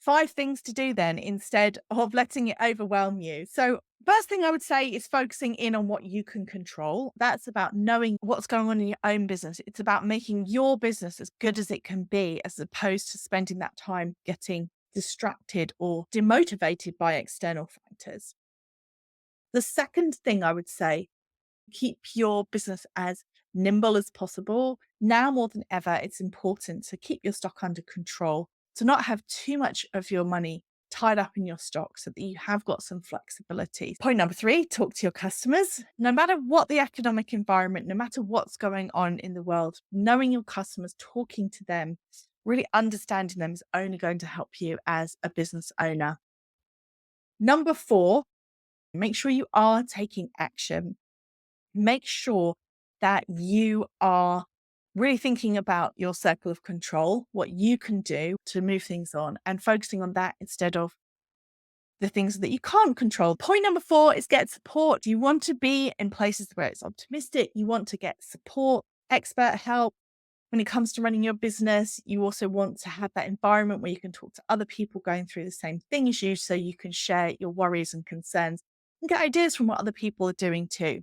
5 things to do then instead of letting it overwhelm you. So, first thing I would say is focusing in on what you can control. That's about knowing what's going on in your own business. It's about making your business as good as it can be, as opposed to spending that time getting distracted or demotivated by external factors. The second thing I would say, keep your business as nimble as possible. Now more than ever, it's important to keep your stock under control, to not have too much of your money tied up in your stock so that you have got some flexibility. Point number 3, talk to your customers. No matter what the economic environment, no matter what's going on in the world, knowing your customers, talking to them, really understanding them is only going to help you as a business owner. Number 4, make sure you are taking action. Make sure that you are really thinking about your circle of control, what you can do to move things on, and focusing on that instead of the things that you can't control. Point number 4 is get support. You want to be in places where it's optimistic. You want to get support, expert help. When it comes to running your business, you also want to have that environment where you can talk to other people going through the same thing as you, so you can share your worries and concerns and get ideas from what other people are doing too.